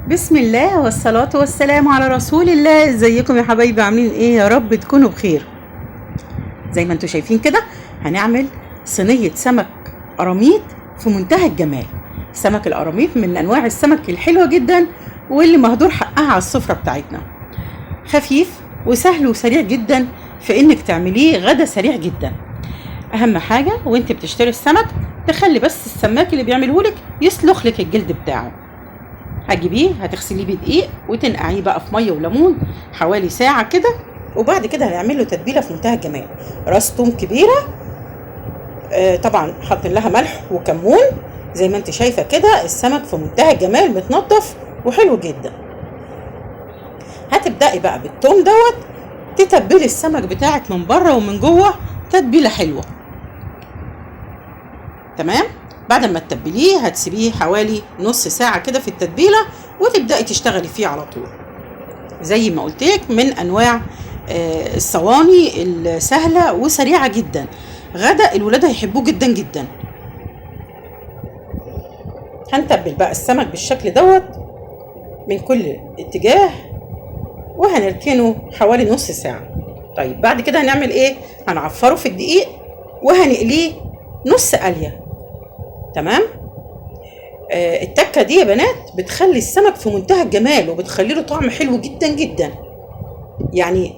بسم الله والصلاة والسلام على رسول الله. ازيكم يا حبايبي؟ عاملين ايه؟ يا رب تكونوا بخير. زي ما انتوا شايفين كده هنعمل صينية سمك قراميط في منتهى الجمال. سمك القراميط من انواع السمك الحلوة جدا واللي مهدور حقها على السفرة بتاعتنا. خفيف وسهل وسريع جدا في انك تعمليه غدا سريع جدا. اهم حاجة وانت بتشتري السمك تخلي بس السماك اللي بيعملهولك يسلخ لك الجلد بتاعه. هتجيبيه هتغسليه بدقيق وتنقعيه بقى في ميه وليمون حوالي ساعه كده، وبعد كده هنعمل له تتبيله في منتهى الجمال. راس توم كبيره، طبعا حاطين لها ملح وكمون. زي ما انت شايفه كده السمك في منتهى الجمال متنضف وحلو جدا. هتبداي بقى بالتوم تتبلي السمك بتاعك من بره ومن جوه تتبيله حلوه. تمام. بعد ما تتبليه هتسيبيه حوالي نص ساعة كده في التتبيلة وتبدأي تشتغلي فيه على طول. زي ما قلتلك من أنواع الصواني السهلة وسريعة جدا. غدا الولاد هيحبوه جدا جدا. هنتبل بقى السمك بالشكل من كل اتجاه وهنركنه حوالي نص ساعة. طيب بعد كده هنعمل ايه؟ هنعفره في الدقيق وهنقليه نص قلية. تمام. التكه دي يا بنات بتخلي السمك في منتهى الجمال وبتخلي له طعم حلو جدا جدا. يعني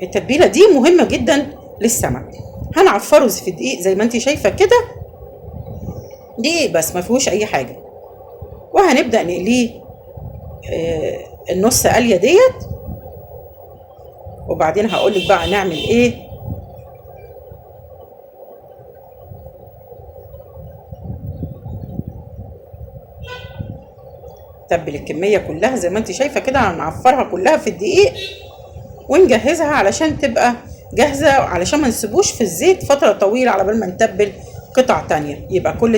التتبيله دي مهمه جدا للسمك. هنعفره في الدقيق زي ما انت شايفه كده، دقيق بس ما فيهوش اي حاجه. وهنبدا نقليه النص قليه وبعدين هقول لك بقى نعمل ايه. تبل الكميه كلها زي ما انت شايفه كده، هنعفرها كلها في الدقيق ونجهزها علشان تبقى جاهزه، علشان ما نسيبوش في الزيت فتره طويله على بال ما نتبل قطع تانية. يبقى كل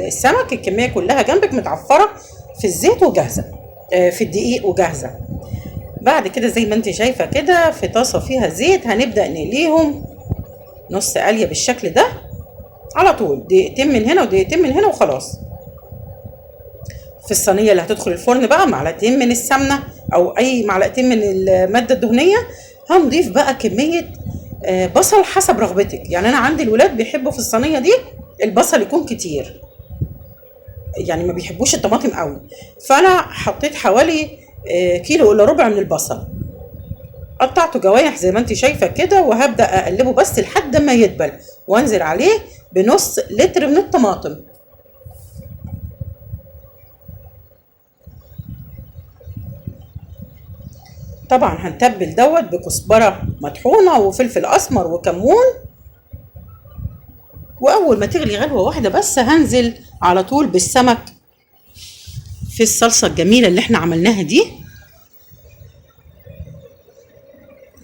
السمك الكميه كلها جنبك متعفره في الزيت وجاهزه، في الدقيق وجاهزه. بعد كده زي ما انت شايفه كده في طاسه فيها زيت هنبدا نقليهم نص قليه بالشكل ده على طول، دقيقتين من هنا ودقيقتين من هنا وخلاص. في الصينيه اللي هتدخل الفرن بقى معلقتين من السمنه او اي معلقتين من الماده الدهنيه. هنضيف بقى كميه بصل حسب رغبتك. يعني انا عندي الولاد بيحبوا في الصينيه دي البصل يكون كتير، يعني ما بيحبوش الطماطم قوي، فانا حطيت حوالي كيلو الا ربع من البصل. قطعته جوايح زي ما انت شايفه كده وهبدا اقلبه بس لحد ما يدبل وانزل عليه بنص لتر من الطماطم. طبعا هنتبل بكزبره مطحونه وفلفل اسمر وكمون. واول ما تغلي غلوه واحده بس هنزل على طول بالسمك في الصلصه الجميله اللي احنا عملناها دي.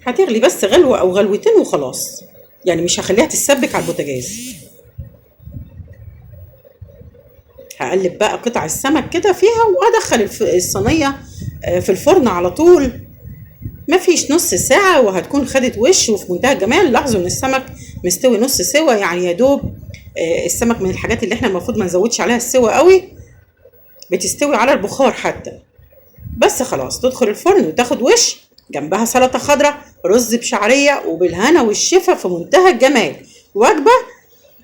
هتغلي بس غلوه او غلوتين وخلاص، يعني مش هخليها تتسبك على البوتاجاز. هقلب بقى قطع السمك كده فيها وادخل الصينيه في الفرن على طول. مفيش نص ساعة وهتكون خدت وش وفي منتهى الجمال. لاحظوا ان السمك مستوي نص سوا، يعني يا دوب السمك من الحاجات اللي احنا المفروض ما نزودش عليها السوا قوي، بتستوي على البخار حتى. بس خلاص تدخل الفرن وتاخد وش، جنبها سلطة خضراء رز بشعرية وبالهنا والشفا في منتهى الجمال. وجبة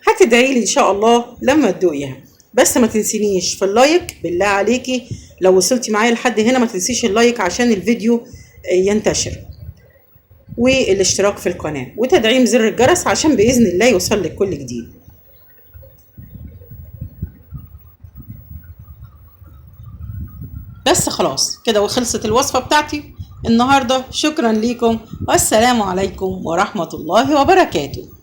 هتدعي لي ان شاء الله لما تدوقيها. بس ما تنسينيش في اللايك بالله عليكي، لو وصلتي معايا لحد هنا ما تنسيش اللايك عشان الفيديو ينتشر، والاشتراك في القناة وتدعيم زر الجرس عشان بإذن الله يوصل لك كل جديد. بس خلاص كده وخلصت الوصفة بتاعتي النهاردة. شكرا ليكم والسلام عليكم ورحمة الله وبركاته.